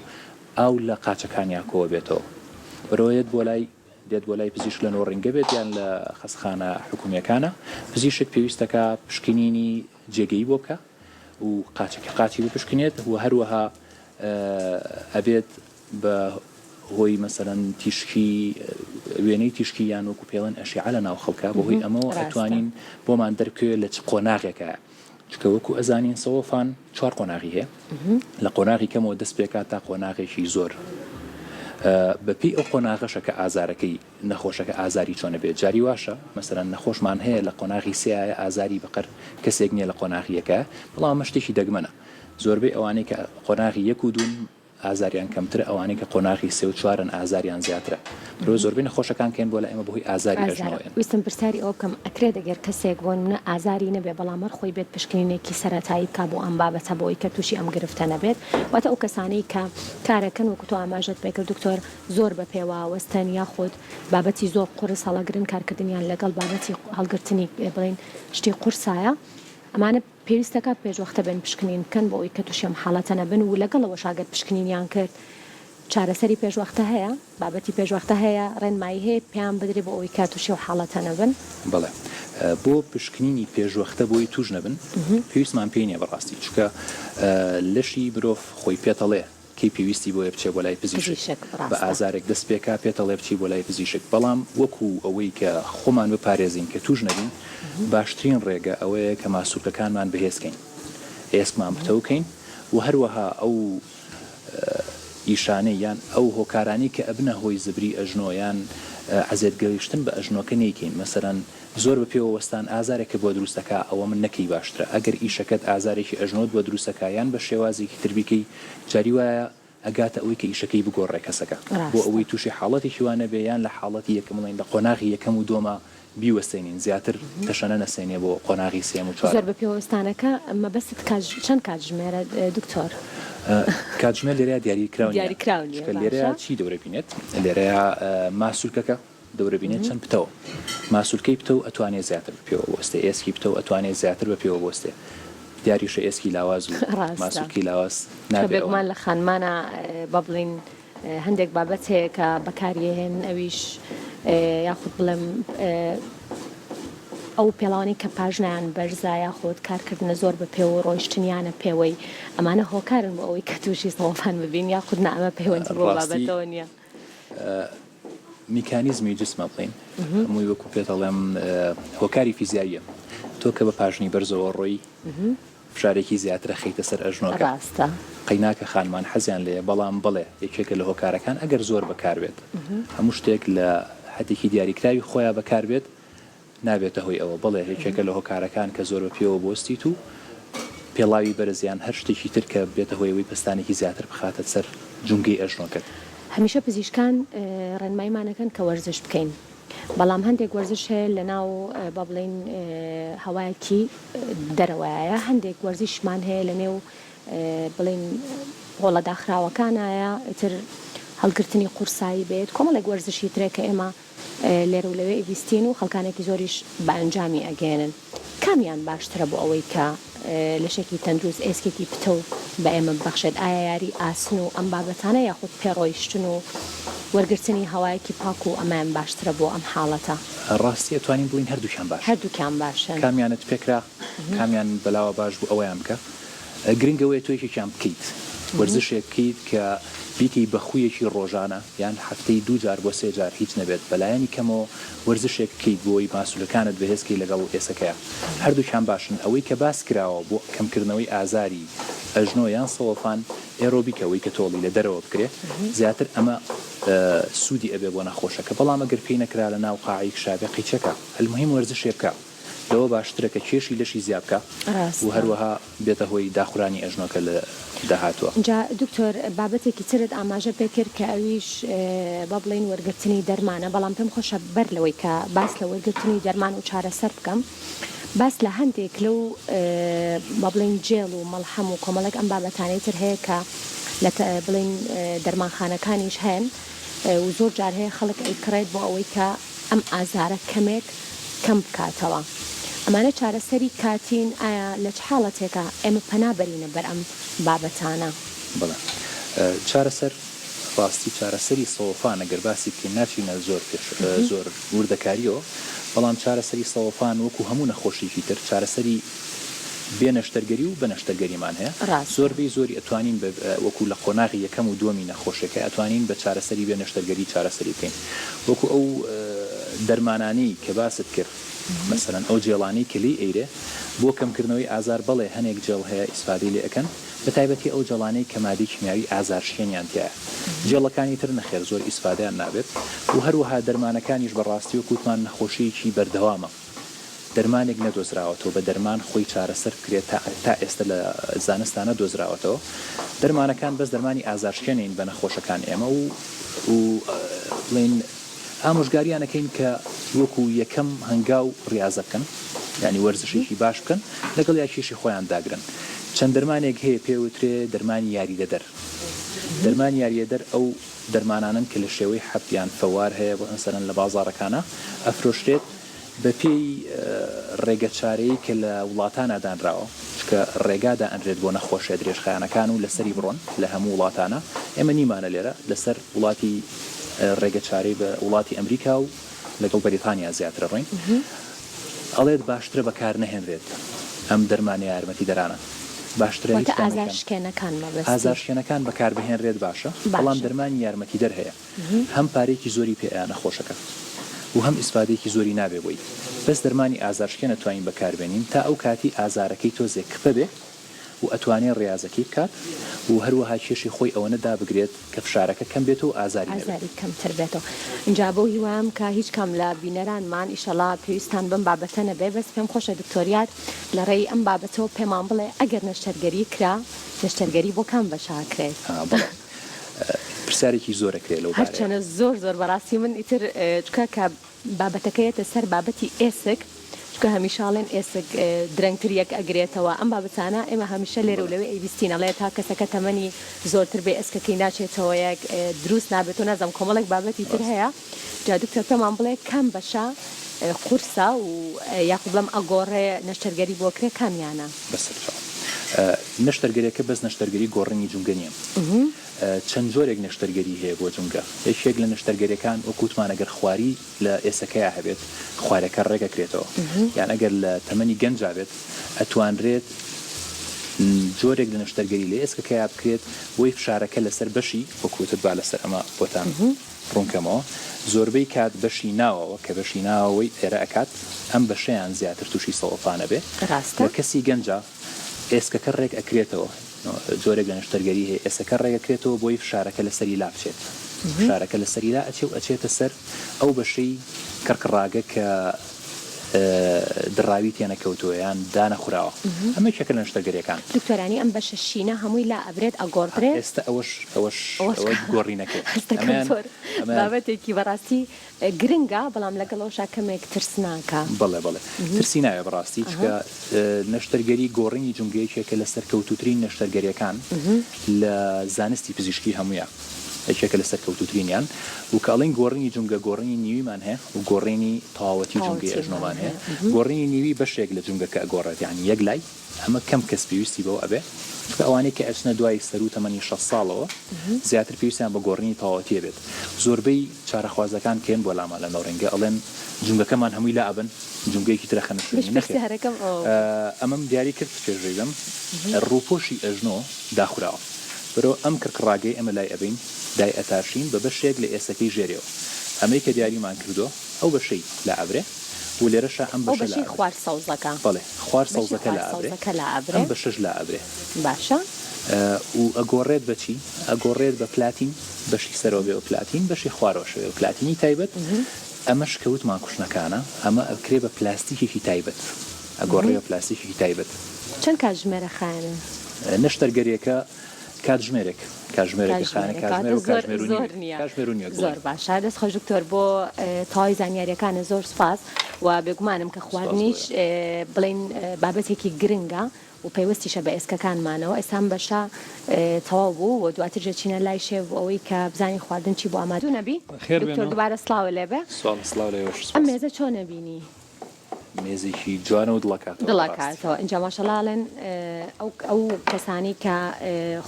ئاو لە قاچەکانیان کۆوە بێتەوە بەرەوەیەت بۆ لای پزیشک لە نۆڕینگە بێت یان لە خەستخانە حکوومیەکانە پزیشک پێویستەکە پشکنینی جێگەی بۆ بکە و قاچی بۆ پشکنێت و هەروەها ئەبێت بە هۆی مەسەرەن تیشکی وێنەی تیشکی یان وەکو پێڵەن ئەشیعە لە ناو خەڵکە بەهۆی ئەمەوە ئەتوانین بۆمان دەرکوێت لە چ قۆناغێکە چکە وەکو ئەزانین سەڵۆفان 4 قۆناغی هەیە لە قۆناغی کەمەوە دەست پێکات تا قۆناغێکی زۆر بەپی ئەو قۆناغەشە کە ئازارەکەی نەخۆشەکە ئازاری چۆنە بێت جاری واشە مەسەرەن نەخۆشمان هەیە لە قۆناغی سێایە ئازاری بەقەر کەسێک نییە لە قۆناغیەکە بەڵام شتێکی دەگمەنە زۆربەی ئەوانەی کە قۆناغی یەک و دوون ئازاریان کەمتر ئەوانەی کە قۆناغی سێ و چوارن ئازاریان زیاترە برۆ زۆربەی نەخۆشەکان کێن بۆ لە ئێمە بەهۆی ئازاری ئەژنەوەیە ویستم پرسیاری ئەو بکەم ئەکرێ دەگەر کەسێک بۆ منە ئازاری نەبێ بەڵام خۆی بێت پشکنینێکی سەرەتایی بکا بۆ ئەم بابەتە بۆی کە تووشی ئەم گرفتە نەبێت واتە ئەو کەسانەی کە کارەکەن وەکو تۆ ئاماژەت پێکرد دکتۆر زۆر بە پێوەوەستن یاخود بابەتی زۆر قورس هەڵەگرن کارکردنیان لەگەڵ بابەتی هەڵگرتنی بڵین شتی قورسایە ئەمانە پێویستەکە پێشوەختە بن پشکنین بکەن بۆ ئەوی کە تووشی ئەم حاڵەتە نەبن و لەگەڵەوە شاگرد پشکنینیان کرد چارەسەری پێشوەختە هەیە بابەتی پێشوەختە هەیە ڕێنمایی هەیە پێیان بدرێ بۆ ئەوی کە تووشی و حاڵەتە نەبن بەڵێ بۆ پشکنینی پێشوەختە بۆی توش نەبن پێویستمان پێی نییە بەڕاستی چکە لەشی مرۆڤ خۆی پێتەڵێ کەی پێویستی بۆیە بچێ بۆ لای پزیشک بە ئازارێک دەست پێکا پێتەڵێ بچی بۆ لای پزیشک بەڵام وەکو ئەوەی کە خۆمان بپارێزین کە توش نەبین باشترین ڕێگە ئەوەیە کە ماسوولکەکانمان بەهێزکەین ئێسکمان بتەوکەین و هەروەها ئەو ئیشانەی یان ئەو هۆکارانی کە ئەبنە هۆی زبری ئەژنۆیان عزێت گەیشتن بە ئەژنۆکە نیکەین مەسەرەن زۆر بە پێوەوەستان ئازارێکە بۆ دروستەکە ئەوە من نەکەی باشترە ئەگەر ئیشەکەت ئازارێکی ئەژنۆت بۆ دروستەکەیان بە شێوازێکی تربیکەی جاری وایە ئەگاتە ئەوەی کە ئیشەکەی بگۆڕێ کەسەکە بۆ ئەوەی تووشی حاڵەتی شوانە بێیان لە حاڵەتی یەکەمڵین لە قۆناغی یەکەم و دۆمە بیوەستێنین زیاتر تەشەنە نەسێنێ بۆ قۆناغی سێم و چوار زۆر بە پێوەستانەکە مەبەست چەند کاتژمێرە دکتۆر کاتژمێر لێرە دیاریکراونیە لێرە چی دەورە بینێت لێرەیە ماسوولکەکە دەورە بینێت چەند پتەوە ماسوولکەی پتە و ئەتوانێت زیاتر پێوە بۆستێ ئێسکی پتە و ئەتوانێت زیاتر بە پێوە بۆستێ دیاریشە ئێسکی لاواز و ماسوولکی لاواز نابێتمان لە خانمانە بە بڵین هەندێک بابەت هەیە کە بەکاریهێن ئەویش یاخود بڵێم ئەو پێڵاوانی کە پاژنیان بەرزایە خۆت کارکردنە زۆر بە پێوە ڕۆیشتنیانە پێوەی ئەمانە هۆکارن بۆ ئەوەی کە تووشی سەڵفان ببین یاخود نامە پەیوەندی بۆ بابەتەوە نییە میکانیزمی جسمە بڵین هەمووی وەکو پێتەڵێم هۆکاری فیزیاییە تۆ کە بە پاژنی بەرزەوە ڕۆی فشارێکی زیاترە خەیتە سەر ئەژنۆکە ڕاستە قەیناکە خانمان حەزیان لێ بەڵام بڵێ یەکێکە لە هۆکارەکان ئەگەر زۆر بەکاربێت هەموو شتێک لە حەدێکی دیاریکراوی خۆیان بەکاربێت نابێتە هۆی ئەوە بڵێ یەکێکە لە هۆکارەکان کە زۆر بە پێوە بۆستیت و پێڵاوی بەرزیان هەر شتێکی تر کە بێتە هۆی ئەوەی پستانێکی زیاتر بخاتە سەر جونگەی ئەژنۆکەت هەمیشە پزیشکان ڕێنماییمانەکەن کە وەرزش بکەین بەڵام هەندێک وەرزش هەیە لە ناو بە بڵین هەوایەکی دەرەوەیە هەندێک وەرزشمان هەیە لە نێو بڵین هۆڵە داخراوەکانایە ئیتر هەڵگرتنی قورسایی بێت کۆمەڵێک وەرزشی ترێ کە ئێمە لێرە و لەوێ ئیویستین و خەڵکانێکی زۆریش بە ئەنجامی ئەگەێنن کامیان باشترە بۆ ئەوەی کە لەشێکی تەندروست ئێسکێکی پتە و بە ئێمە بەخشێت ئایا یاری ئاسن و ئەم بابەتانە یاخود پێڕۆیشتن و وەرگرتنی هەوایەکی پاک و ئەمایان باشترە بۆ ئەم حاڵەتە ڕاستی ئەتوانین بڵین هەردووکیان باش هەردووکیان باشن کامیانت پێکرا کامیان بەلاوە باش بوو ئەوەیان بکە گرنگەوەی تۆیەکێکیان بکەیت وەرزشێک بکەیت کە بیکەی بە خویەکی ڕۆژانە یان هەفتەی 2 جار بۆ 3 جار هیچ نەبێت بەلایەنی کەمەوە وەرزشێک بکەیت بۆی ماسوولەکانت بەهێزکەی لەگەڵ ئێسەکەیە هەردووکیان باشن ئەوەی کە باس کراوە بۆ کەمکردنەوەی ئازاری ئەژنۆ یان سەڵۆفان ئێرۆبیکەوەی کە تۆڵی لە دەرەوە بکرێت زیاتر ئەمە سوودی ئەبێ بۆ نەخۆشەکە بەڵام ئەگەر پێی نەکرا لە ناو قاعی کشابێ قیچەکە هەلمهم وەرزشێ بکە لەوە باشترە کە کێشی لەشی زیابکە و هەروەها بێتە هۆی داخورانی ئەژنۆکە لە داهاتوە جا دکتۆر بابەتێکی ترت ئاماژە پێکرد کە ئەویش بە بڵین وەرگرتنی دەرمانە بەڵام پێم خۆشە بەر لەوەی کە باس لە وەرگرتنی دەرمان و چارەسەر بکەم باس لە هەندێک لەو بە بڵین جێڵ و مەڵحەم و کۆمەڵک ئەم بابەتانەی تر هەیە کە لە بڵین دەرمانخانەکانیش هەن و زۆر جار هەیە خەڵک ئەیکڕێت بۆ ئەوەی کە ئەم ئازارە کەمێک کەم بکاتەوە ئەمانە چارەسەری کاتین ئایا لە چ حاڵەتێکە ئێمە پەنابەرینە بەر ئەم بابەتانە بڵێ چارەسەر ڕاستی چارەسەری سەوفان ئەگەر باسی بکەین ناچینە زۆر وردەکاریەوە بەڵام چارەسەری سەوفان وەکو هەموو نەخۆشیێکی تر چارەسەری بێنەشتەرگەری و بەنەشتەرگەریمان هەیە زۆربەی زۆری ئەتوانین وەکو لە قۆناغی یەکەم و دووەمی نەخۆشەکە ئەتوانین بە چارەسەری بێنەشتەرگەری چارەسەری بکەین وەکو ئەو دەرمانانی کە باست کرد مەسەرەن ئەو جێڵانی کلی ئەیرێ بۆ کەمکردنەوەی ئازار بەڵێ هەنێک جێڵ هەیە ئیسفادەی لێ ئەەکەن بە تایبەتی ئەو جەڵانەی کە مادەی کیمیاوی ئازارشکێنیان تایە جێڵەکانی تر نەخێر زۆر ئیسفادەیان نابێت و هەروەها دەرمانەکانیش بەڕاستی و کووتمان نەخۆشیەکی بەردەوامە دەرمانێک نەدۆزراوەتەوە بە دەرمان خۆی چارەسەر بکرێت تا ئێستا لە زانستانە دۆزراوەتەوە دەرمانەکان بەس دەرمانی ئازارشکێنین بە نەخۆشەکان ئێمە و بڵێن ئامۆژگاریانەکەین کە وەکو یەکەم هەنگاو ڕاضە بکەن ینی وەرزشێکی باش بکەن لەگەڵ یاکیشی خۆیان داگرن چەند دەرمانێک هەیە پێوترێ دەرمانی یاریدەدەر دەرمانی یاریدەر ئەو دەرمانانن کە لە شێوەی حەبیان فەوار هەیە بۆ ئەسەرەن لە بازاڕەکانە ئەفرۆشرێت بە پێی ڕێگە چارەیە کە لە وڵاتانە دانراوە چکە ڕێگادا ئەنرێت بۆ نەخۆشیە درێژخایانەکان و لەسەری بڕۆن لە هەموو وڵاتانە ئێمە نیمانە لێرە لەسەر وڵاتی ڕێگە چارەی بە وڵاتی ئەمریکا و لەگەڵ بەریتانیا زیاتر ڕۆین ئەڵێت باشترە بەکار نەهێنرێت ئەم دەرمانی یارمەتی دەرانە باشترە ئازارشکێنەکان بەکاربهێنرێت باشە بەڵام دەرمانی یارمەتی دەر هەیە هەم پارێکی زۆری پێیان نەخۆشەکە و هەم ئیسفادەیەکی زۆری نابێ بۆی بەس دەرمانی ئازارشکێن ئەتوانین بەکاربێنین تا ئەو کاتی ئازارەکەی تۆزێک کپە بێ و ئەتوانێت ڕاضەکەی بکات و هەروەها کێشی خۆی ئەوەنە دابگرێت کە فشارەکە کەم بێت و ئازاری کەمتر بێتەوە اینجا بۆ هیوام کە هیچ کەم لە بینەرانمان ئیشەڵا پێویستان بم بابەتە نەبێ بەس پێم خۆشە دکتۆریات لە ڕێی ئەم بابەتەوە پێمان بڵێ ئەگەر نەشتەرگەری کرا نەشتەرگەری بۆ کام بەشاکرێت پرسیارێکی زۆرەکرێت لەو هەرچەنە زۆر بەڕاستی من ئیتر چکە کە بابەتەکەیەتە سەر بابەتی ئێسک چکە هەمیشاڵێن ئێسک درەنگتریەک ئەگرێتەوە ئەم بابەتانە ئێمە هەمیشە لێرە و لەوێ ئەیویستینەڵێ تا کەسەکە تەمەنی زۆرتر بێ ئێسکەکەی ناچێتەوە یەک دروست نابێت و نازەم کۆمەڵێک بابەتی تر هەیە جا دکتۆر پێمان بڵێ کام بەشە قورسە و یاخو بڵم ئەگۆڕێ نەشتەرگەری بۆ کرێ کامیانە نەشتەرگەریەکە بەس نەشتەرگەری گۆڕینی جونگە نییە چەند جۆرێک نەشتەرگەری هەیە بۆ جونگە یەکێک لە نەشتەرگەریەکان وەکووتمان ئەگەر خواری لە ئێسەکەیە هەبێت خوارەکە ڕێگەکرێتەوە یان ئەگەر لە تەمەنی گەنجا بێت ئەتوانرێت جۆرێک لە نەشتەرگەری لە ئێسکەکەیا بکرێت بۆی فشارەکە لەسەر بەشی وەکوتت با لەسەر ئەمە بۆتان ڕوونکەمەوە زۆربەی کات بەشی ناوەوە کە بەشی ناوەوەی ئێرە ئەکات ئەم بەشەیان زیاتر تووشی سەڵۆفانە بێ وە کەسی گەنجە ئێسکەکە ڕێک ئەکرێتەوە جۆرێک لە نەشتەرگەری هەیە ئێسەکە ڕێگەکرێتەوە بۆی فشارەکە لەسەری لا بچێت فشارەکە لەسەری لا ئەچێ و ئەچێتە سەر ئەو بەشەی کڕکڕاگە کە دراوی تێنەکەوتووە یان دانەخوراوە ئەمە چێکە لە نەشتەرگەریەکان دکتۆرانی ئەم بەشە شینە هەمووی لا ئەبرێت ئەگۆڕدرێت ئێستا ئەوەش گۆڕینەکەی بابەتێکی بەڕاستی گرنگە بەڵام لەگەڵەوەشا کەمێک ترسناکە بڵێ ترسی ناوێ بەڕاستی چکە نەشتەرگەری گۆڕینی جونگەیەکێکە لە سەرکەوتوترین نەشتەرگەریەکان لە زانستی پزیشکی هەموویە یەکێکە لە سەرکەوتوترینیان و کاڵین گۆڕینی جونگە گۆڕینی نیویمان هەیە و گۆڕینی تەواوەتی جونگی ئەژنۆمان هەیە گۆڕینی نیوی بەشێک لە جونگەکە ئەگۆڕێت یانی یەک لای ئەمە کەم کەس پێویستی بەوە ئەبێ چکە ئەوانەی کە ئەچنە دوای سەر و تەمەنی 6 ساڵەوە زیاتر پێویستیان بە گۆڕینی تەواوەتیە بێت زۆربەی چارەخوازەکان کێن بۆ لاما لە ناوڕێنگە ئەڵێن جونگەکەمان هەمووی لا ئەبن جونگەیەکی ترە خەنشوێنی نەخێت ئەمەم دیاری کرد پێشێژەم ڕووپۆشی ئەژنۆ داخوراوە بەرۆ ئەم کڕکڕاگەی ئەمە لای ئەبین دای ئەتاشین بە بەشێک لە ئێسەکەی ژێرەوە ئەمەی کە دیاریمان کردو ئەو بەشەی لە ئەبرێ و لێرەشە ئەم بەشەی خوار سەوزەکە بەڵێ خوار سەوزەکە لە ئەبرێ ئەم بەشەش لە ئەبرێ باشە و ئەگۆڕێت بەچی ئەگۆڕێت بە پلاتین بەشی سەرەوە بێ و پلاتین بەشی خوارەوەشەوێ و پلاتینی تایبەت ئەمەش کەوتمان کوشنەکانە ئەمە ئەکرێ بە پلاستیکێکی تایبەت ئەگۆڕێ بە پلاستیکێکی تایبەت چەند کاتژمێرە خانە نەشتەرگەریەکە کاتژمێرێک کاتژمێرێکی خانە زۆر باشە دەست خۆش دکتۆر بۆ تەواوی زانیاریەکانە زۆر سپاس و بێگومانم کە خواردنیش بڵێن بابەتێکی گرنگە و پێوەستیشە بە ئێسکەکانمانەوە ئێسان بەشە تەواو بوو و دواتر جەچینە لای شێو ئەوەی کە بزانین خواردن چی بۆ ئامادە نەبی دکتۆر دوبارە سڵاوە لێبێ ئەم مێزە چۆن نەبینی مێزێکی جوانە و دڵەکاتەوە اینجا ماشەڵڵێن ئەو کەسانی کە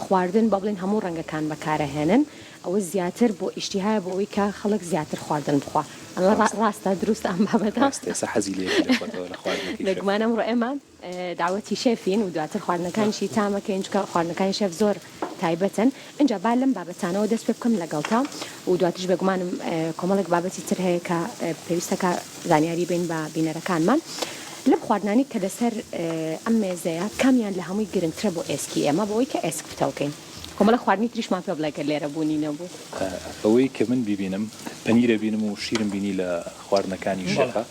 خواردن بە بڵێن هەموو ڕەنگەکان بەکارەهێنن ئەوە زیاتر بۆ ئیشتیهای بۆ ئەوەی کە خەڵک زیاتر خواردن بخوا ڕاستە دروست ئەم بابەتە لەگومانم ڕۆ ئێمە داوەتی شێفین و دواتر خواردنەکانیشی تامەکەین چکە خواردنەکانی شێف زۆر تایبەتن اینجا با لەم بابەتانەوە دەست پێ بکەم لەگەڵتا و دواترش بێگومانم کۆمەڵێک بابەتی تر هەیە کە پێویستەکە زانیاری بین بە بینەرەکانمان لە خواردنانی کە لەسەر ئەم مێزەیە کامیان لە هەمووی گرنگترە بۆ ئێسکی ئێمە بەوەی کە ئێسک بتەوکەین کۆمەڵە خواردنی تریشمان پێ بڵێ کە لێرە بوونی نەبوو ئەوەی کە من ببینم پەنیرە بینم و شیرم بینی لە خواردنەکانی شەخە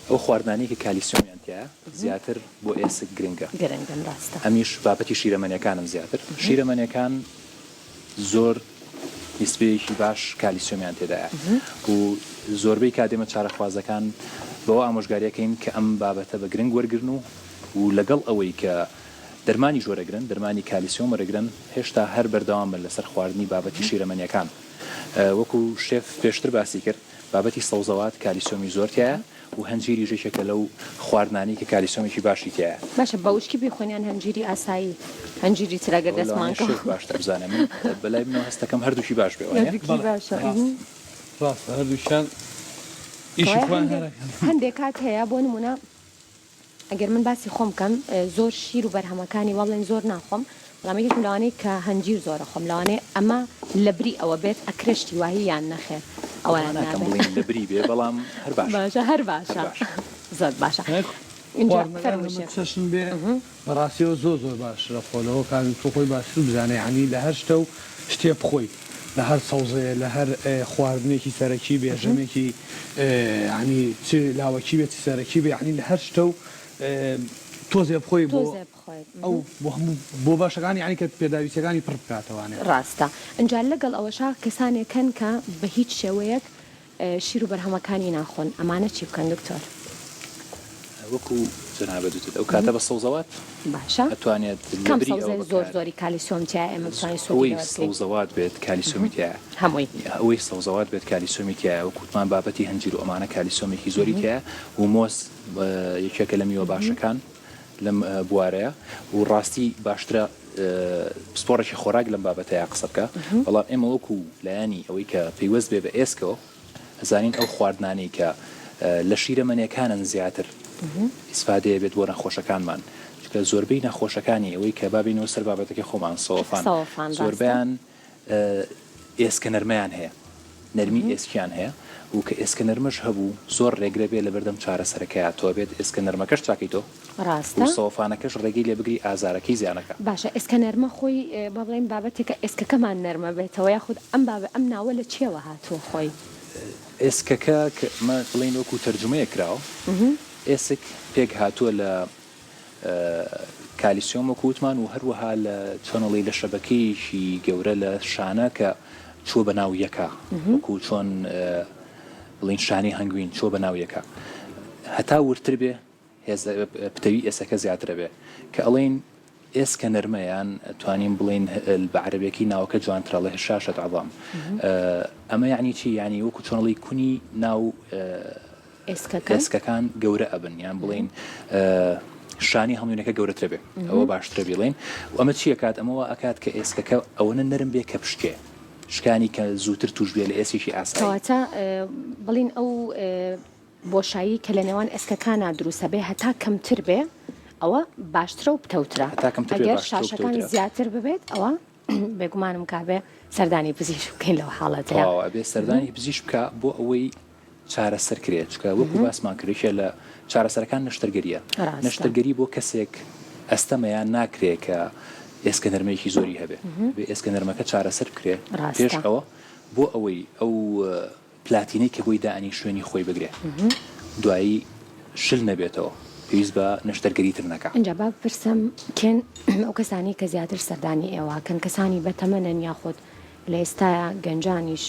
ئەو خواردنانی کە کالیسیۆمیان تایە زیاتر بۆ ئێسک گرنگە گرنگن ڕاستە ئەمیش بابەتی شیرەمەنیەکانم زیاتر شیرەمەنیەکان زۆر نسبەیەکی باش کالیسیۆمیان تێدایە و زۆربەی کاتێمە چارەخوازەکان بەوە ئامۆژگاریەکەین کە ئەم بابەتە بە گرنگ وەرگرن و لەگەڵ ئەوەی کە دەرمانی جۆرەگرن دەرمانی کالیسیۆم وەرەگرن هێشتا هەر بەردەوام بن لەسەر خواردنی بابەتی شیرەمەنیەکان وەکو شێف پێشتر باسی کرد بابەتی سەوزەوات کالیسیۆمی زۆرتایە و هەنجیری ژێکێکە لەو خواردنانی کە کالیسیۆمێکی باشی تایە باشە بەوشکی بخۆنیان هەنجیری ئاسایی هەنجیری ترەگە دەستمان شێف باشتر بزانم من بەلای منەوە هەستەکەم هەردووشی باش بێ باشە ڕاستە هەردووشیان ئیشی هەندێک کات هەیە بۆ نمونە ئەگەر من باسی خۆم کەم زۆر شیر و بەرهەمەکانی وەڵێن زۆر ناخۆم بەڵام یەکێکم لەوانەیە کە هەنجیر زۆرە خۆم لەوانەیە ئەمە لە بری ئەوە بێت ئەکرشتی واهی یان نەخێر ئەوەیان نابێت لە بری بێ بەڵام هەر باشە هەر باشە زۆر باشە چشن بێ بەڕاستیەوە زۆر باش لە خۆلەوە کامی تۆ خۆی باشتر بزانێ عنی لە هەر شتە و شتێ بخۆی لە هەر سەوزەیە لە هەر خواردنێکی سەرەکی بێژەمێکی ینی لاوەکی بێتی سەرەکی بێ عنی لە هەر شتە و تۆزێ بخۆی بۆ ئەو بۆ باشەکانی عنی کە پێداویستەکانی پڕ بکاتەوانێ ڕاستە ئەنجال لەگەڵ ئەوەشا کەسانێکن کە بە هیچ شێوەیەک شیر و بەرهەمەکانی ناخۆن ئەمانە چی بکەن دکتۆر وەکو جنابەت ئەو کاتە بە سەوزەوات باشە ئەتوانێت زۆر زۆری کالیسیۆم تیا ئێمە ئەوەی سەوزەوات بێت کالیسیۆمی تایە هەمووی ئەوەی سەوزەوات بێت کالیسیۆمی تایە و کوتمان بابەتی هەنجیر و ئەمانە کالیسیۆمێکی زۆری تایە و مۆس یەکێکە لە میوە باشەکان لەم بوارەیە و ڕاستی باشترە سپۆڕێکی خۆراک لەم بابەتەیە قسە بکە بەڵام ئێمە وەکو لایانی ئەوەی کە پەیوەست بێ بە ئێسکەوە ئەزانین ئەو خواردنانی کە لە شیرەمەنیەکانن زیاتر ئیسفادەیە بێت بۆ نەخۆشەکانمان چکە زۆربەی نەخۆشەکانی ئەوەی کە بابینەوە سەر بابەتەکەی خۆمان سەوفان زۆربیان ئێسکە نەرمەیان هەیە نەرمی ئێسکیان هەیە و کە ئێسکە نەرمەش هەبوو زۆر ڕێگرە بێت لە بەردەم چارەسەرەکەیە تۆ بێت ئێسکە نەرمەکەش چاکەیتۆ ڕاستە سەوفانەکەش ڕێگەی لێ بگری ئازارەکەی زیانەکە باشە ئێسکە نەرمە خۆی بە بڵێن بابەتێکە ئێسکەکەمان نەرمە بێتەوە یاخود ئەم ناوە لە چێوە هاتووە خۆی ئێسکەکە مە بڵین وەکو تەرجمەیە کراوە ئێسک پێک هاتووە لە کالیسیۆم و کووتمان و هەروەها لە چۆنەڵی لە شەبەکەیەکی گەورە لە شانە کە چوە بە ناو یەکە وەکو چۆن بڵین شانی هەنگوین چۆ بە ناو یەکە هەتا ورتر بێ پتەوی ئێسەکە زیاترە بێ کە ئەڵێن ئێسکە نەرمەیان توانین بڵین بە عەرەبێکی ناوەکە جوانترەڵێ شاشەت عەظام ئەمە یعنی چی یعنی وەکو چۆنەڵی کونی ناو ئێسکەکان گەورە ئەبن یان بڵین شانی هەمووینەکە گەورەترە بێ ئەوە باشترە بڵین و ئەمە چیە کات ئەمەوە ئەکات کە ئێسکەکە ئەوەنە نەرم بێ کە پشکێ شکانی کە زووتر توش بێ لە ئێسێکی ئاسایی کەواتە بڵین ئەو بۆشایی کە لە نێوان ئێسکەکانە دروستە بێ هەتا کەمتر بێ ئەوە باشترە و پتەوترە ئەگەر شاشەکانی زیاتر ببێت ئەوە بێگومانم کابێ سەردانی پزیشک بکەین لەو حاڵەتەیە بێ سەردانی پزیشک بکە بۆ ئەوەی چارەسەر کرێت چکە وەکو باسمان کردێکە لە چارەسەرەکان نەشتەرگەریە نەشتەرگەری بۆ کەسێک ئەستەمەیان ناکرێت کە ئێسکە نەرمەیەکی زۆری هەبێ بێ ئێسکە نەرمەکە چارەسەر بکرێ پێش ئەوە بۆ ئەوەی ئەو پلاتینەی کە بۆی دانی شوێنی خۆی بگرێ دوایی شل نەبێتەوە پێویست بە نەشتەرگەری تر نەکە ئەنجا با بپرسم کێن ئەو کەسانی کە زیاتر سەردانی ئێوەکەن کەسانی بەتەمەنن یاخود لە ئێستاە گەنجانیش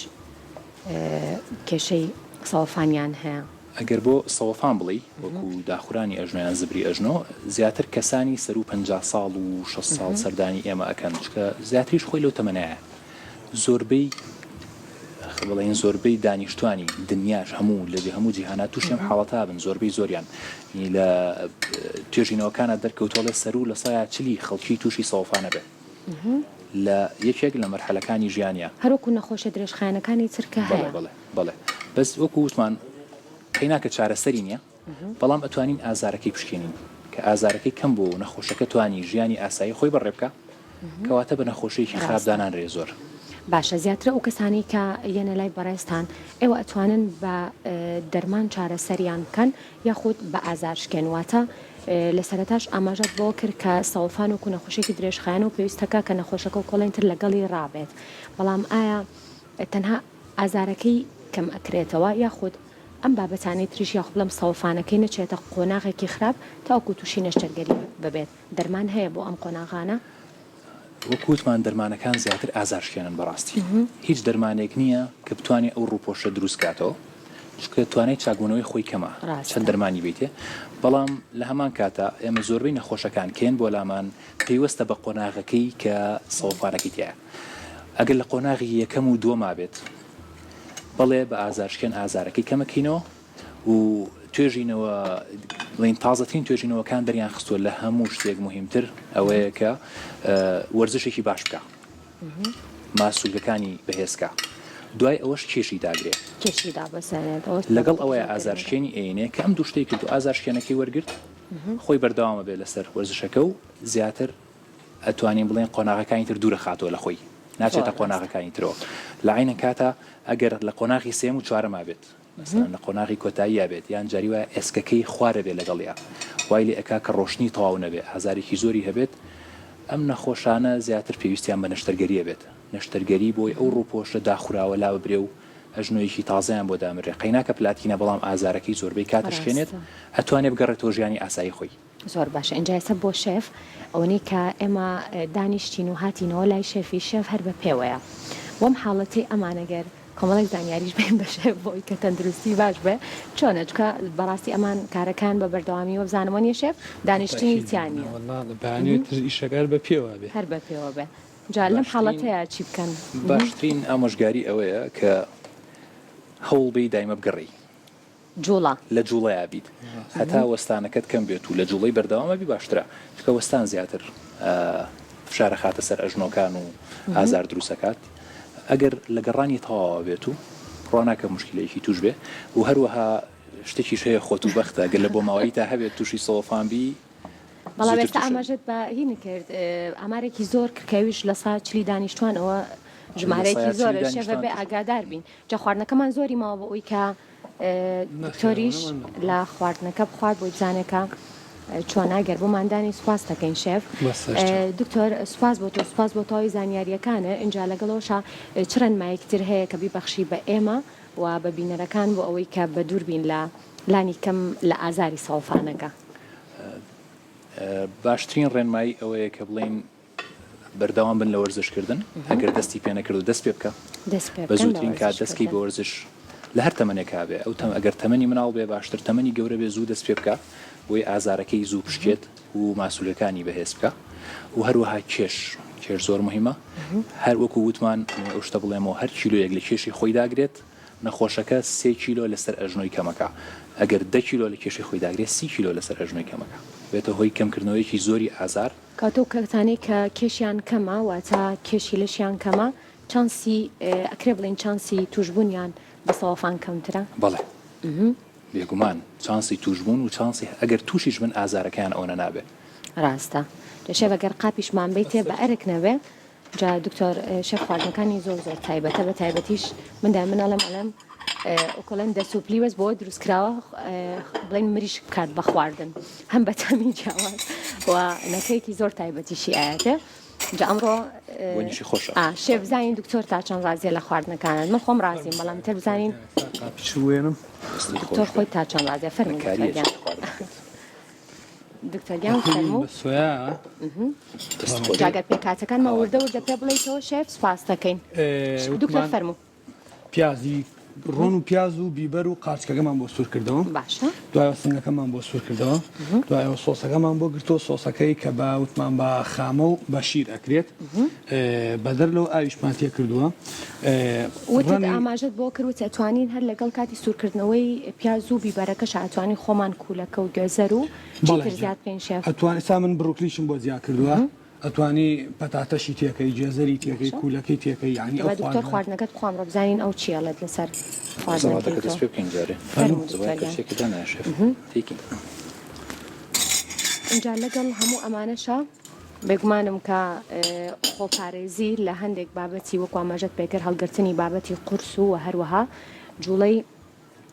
کێشەی سەوفانیان هەیە ئەگەر بۆ سەوفان بڵی وەکو داخورانی ئەژنۆیان زبری ئەژنۆ زیاتر کەسانی سەر و 50 ساڵ و 6 ساڵ سەردانی ئێمە ئەکەن چکە زیاتریش خۆی لەو تەمەنایە زۆربەی بڵین زۆربەی دانیشتوانی دنیاش هەموو لەبێ هەموو جیهانە تووشێم حاڵەتا بن زۆربەی زۆریان لە توێژینەوەکانە دەرکەوتۆڵێ سەر و لە سایە چلی خەڵکی تووشی سەوفانە بێ لە یەکێک لە مەرحەلەکانی ژیانە هەروەکو نەخۆشە درێژخایەنەکانی ترکە هەیە بەڵێ بەس وەکو وتمان کەیناکە چارەسەری نییە بەڵام ئەتوانین ئازارەکەی پشکێنین کە ئازارەکەی کەم بۆ نەخۆشەکە توانی ژیانی ئاسایی خۆی بەڕێ بکە کەواتە بە نەخۆشیێکی خراپدانان ڕێ زۆر باشە زیاترە ئەو کەسانی کە یەنە لای بەڕێستان ئێوە ئەتوانن بە دەرمان چارەسەریان بکەن یاخود بە ئازارشکێن واتە لە سەرەتاش ئاماژەت بۆ کرد کە سەوفان و نەخۆشێکی درێژخایەن و پێویستەکە کە نەخۆشەکە و کۆڵێنتر لەگەڵی ڕابێت بەڵام ئایا تەنها ئازارەکەی کەم ئەکرێتەوە یاخود ئەم بابەتانی تریش یاخ بڵم سەوفانەکەی نەچێتە قۆناغێکی خراپ تاوەکو تووشی نەشتەرگەری ببێت دەرمان هەیە بۆ ئەم قۆناغانە وەکوتمان دەرمانەکان زیاتر ئازارشکێنن بەڕاستی هیچ دەرمانێک نییە کە بتوانێت ئەو ڕووپۆشە دروستکاتەوە چکە توانێت چاگونەوەی خۆی کەمە چەند دەرمانی بیتێ بەڵام لە هەمان کاتە ئێمە زۆربەی نەخۆشەکان کێن بۆ لامان پێیوەستە بە قۆناغەکەی کە سەوفانەکەی تایە ئەگەر لە قۆناغی یەکەم و دووەما بێت بەڵێ بە ئازارشکێن ئازارەکەی کەمەکەینەوە و توێژینەوە بڵین تازەترین توێژینەوەکان دەریان خستووە لە هەموو شتێک مهمتر ئەوەیە کە وەرزشێکی باش بکە ماسوولەکانی بەهێزکە دوای ئەوەش کێشی داگرێت لەگەڵ ئەوەیە ئازارشکێنی ئێنێ کە ئەم دوو شتێک کرد و ئازارشکێنەکەی وەرگرت خۆی بەردەوامە بێت لەسەر وەرزشەکە و زیاتر ئەتوانین بڵێن قۆناغەکانی تر دوورە خاتەوە لە خۆی ناچێتە قۆناغەکانی ترەوە لە عینە کاتە ئەگەر لە قۆناغی سێم و چوارەما بێت لە قۆناغی کۆتاییە بێت یان جاری وایە ئێسکەکەی خوارە بێت لەگەڵیا وای لێ ئەکا کە ڕۆشنی تەواو نەبێت هەزارێکی زۆری هەبێت ئەم نەخۆشانە زیاتر پێویستیان بە نەشتەرگەریە بێت نەشتەرگەری بۆی ئەو ڕووپۆشە داخوراوە لا ببرێ و ئەژنۆیەکی تازەیان بۆ دامرێ قەیناکە پلاتینە بەڵام ئازارەکەی زۆربەی کاتشکێنێت ئەتوانێت بگەڕێتەوە ژیانی ئاسایی خۆی زۆر باشە اینجا ئێستا بۆ شێف ئەوەی کە ئێمە دانیشتین و هاتینەوە لای شێفی شێف هەر بە پێوەیە وەم حاڵەتی ئەمانەگەر کۆمەڵێک زانیاریش بێن بە شێف بۆی کە تەندروستی باش بێ چۆنە چکە بەڕاستی ئەمان کارەکان بە بەردەوامی و بزانەوەنیە شێف دانیشتنی تیانە ئیشەکار بە پێوە بێ هەر بە پێوە بێ جا لەم حاڵەتەیە چی بکەن باشترین ئامۆژگاری ئەوەیە کە هەوڵبی دایمە بگەڕی جوڵە لە جوڵەیە بیت هەتا وەستانەکەت کەم بێت و لە جوڵەی بەردەوامە بی باشترە چکە وەستان زیاتر فشارە خاتە سەر ئەژنۆکان و ئازار دروستەکات ئەگەر لە گەڕانی تەواوە بێت و ڕۆناکە مشکلەیەکی توش بێ و هەروەها شتێکیش هەیە خۆت و بەختە گەر لە بۆ ماوەی تا هەبێت تووشی سەوفانبی بەڵام ئێستا ئاماژێت بە هینی کرد ئامارێکی زۆر کەویش لە سا چلی دانیشتوانەوە ژمارەیەکی زۆرە شێفە بێ ئاگادار بین جا خواردنەکەمان زۆری ماوە بە ئەوی کە دکتۆریش لە خواردنەکە بخوارد بۆی بزانێکە چۆن ئەگەر بۆماندانی سوپاس دەکەین شێف دکتۆر سوپاس بۆ تۆ سوپاس بۆ تەواوی زانیاریەکانە اینجا لەگەڵەوەشە چرەن مایەکتر هەیە کە بیبەخشی بە ئێمە و بە بینەرەکان بۆ ئەوەی کە بە دوور بین لە لانی کەم لە ئازاری سەوفانەکە باشترین ڕێنمایی ئەوەیە کە بڵین بەردەوام بن لە وەرزشکردن ئەگەر دەستی پێ نەکرد و دەست پێ بکە بە زووترین کات دەستکەی بە وەرزش لە هەر تەمەنێکا بێ ئەو ئەگەر تەمەنی مناڵ بێ باشتر تەمەنی گەورە بێ زوو دەست پێ بکە بۆی ئازارەکەی زوو پشکێت و ماسوولەکانی بەهێز بکە و هەروەها کێش زۆر مهمە هەر وەکو وتمان ئەو شتە بڵێمەوە هەر کیلۆیەک لە کێشی خۆی داگرێت نەخۆشەکە 3 کیلۆ لەسەر ئەژنۆی کەمەکە ئەگەر 10 کیلۆ لە کێشی خۆی داگرێت 30 کیلۆ لەسەر ئەژنۆی کەمەکە بێتە هۆی کەمکردنەوەیەکی زۆری ئازار کاتۆ کەتانی کە کێشیان کەمە واتە کێشی لەشیان کەمە چانسی ئەکرێ بڵین چانسی توشببوونیان بە سەوفان کەمترە بەڵێ بێگومان چانسی توشبوون و چانسی ئەگەر تووشیش من ئازارەکان ئەوە نابێت ڕاستە دەشێ بەگەر قاپیشمان بیتێ بە ئەرک نەبێ جا دکتۆر شێف خواردنەکانی زۆر تایبەتە بە تایبەتیش مندا منەڵم ئەلم ئۆکۆلەن دەسوپلی وەست بۆ دروستکراوە بڵین مریش کات بە خواردن هەم بە تەمی جیاواز و نەکەیەکی زۆر تایبەتیشی ئاەتێ جا ئەمڕۆ شێف بزانین دکتۆر تا چەند ڕازیە لە خواردنەکانن من خۆم ڕازیم بەڵام تر بزانین دکتۆر خۆی تا چەند ڕازیە فەرمووی دکتۆریان فەرموو جاگەر پێکاتەکان مەوردە وردە پێ بڵێیتەوە شێف سوپاس دەکەین دکتۆر فەرموو پیازی ڕۆن و پیاز و بیبەر و قاچکەکەمان بۆ سوور کردەوە باشە دوای سنگەکەمان بۆ سوور کردەوە دوایەوە سۆسەکەمان بۆ گرتەوە سۆسەکەی کە بە وتمان بە خامە و بە شیر ئەکرێت بەدەر لەو ئاویشمان تێ کردووە وتت ئاماژەت بۆ کردوت ئەتوانین هەر لەگەڵ کاتی سوورکردنەوەی پیاز و بیبەرەکەش ئەتوانی خۆمان کوولەکە و گێزەر و چیتر زیاد پێین شێف ئەتوانی سا من بڕۆکلیشم بۆ زیاد کردووە ئەتوانی پەتاتەشی تێکەی جێزەری تێکەی کوولەکەی تێکەی یعنی دکتۆر خواردنەکەت بخوام ڕۆ بزانین ئەو چیاڵێت لەسەر اینجا لەگەڵ هەموو ئەمانەشە بێگومانم کە خۆپارێزی لە هەندێک بابەتی وەکو ئاماژەت پێکرد هەڵگرتنی بابەتی قورس و هەروەها جوڵەی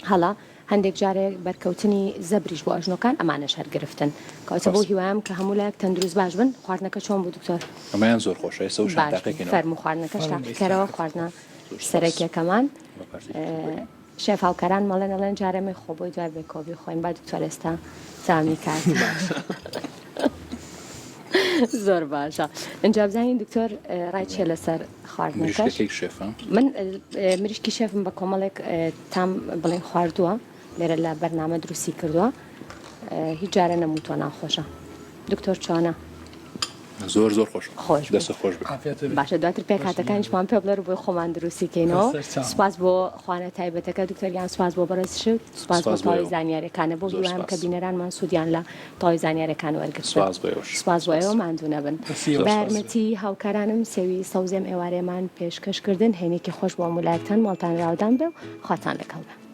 هەڵا هەندێک جارێک بەرکەوتنی زەبریش بۆ ئەژنۆکان ئەمانەش هەرگرفتن کەواتە بۆ هیوایم کە هەموو لایەک تەندروست باش بن خواردنەکە چۆن بوو دکتۆر ئەمەیان زۆر خۆشە ئێستا و شانتاقێکینەوە فەرموو خواردنەکەش تاقیکەرەوە خواردنە سەرەکیەکەمان شێف هاوکاران مەڵێن ئەڵێن جارەمە خۆ بۆی دوای بێ کۆبی خۆین با دکتۆر ئێستا چامی کات زۆر باشە ئەنجا بزانین دکتۆر ڕای چێ لەسەر خواردنەکەش من مریشکی شێفم بە کۆمەڵێک تام بڵێن خواردووە لێرە لە بەرنامە دروستی کردووە هیچ جارە نەموتوە ناخۆشە دکتۆر چۆنە زۆر زۆر خۆش دەستە خۆش باشە دواتر پێکاتەکانیشمان پێ بڵێر بۆی خۆمان دروستیکەینەوە سوپاس بۆ خوانە تایبەتەکە دکتۆریان سوپاس بۆ بەڕێزشت سوپاس بۆ تاوی زانیاریەکانە بۆ هیوام کە بینەرانمان سوودیان لە تاوی زانیاریەکان وەرگرت سوپاس بۆ ئێوە ماندوو نەبن بارمەتی هاوکارانم سێوی سەوزێم ئێوارێمان پێشکەشکردن هێنێکی خۆش بۆ مولایەتان ماڵتان ڕاودان بێ و خواتان لەگەڵ بێ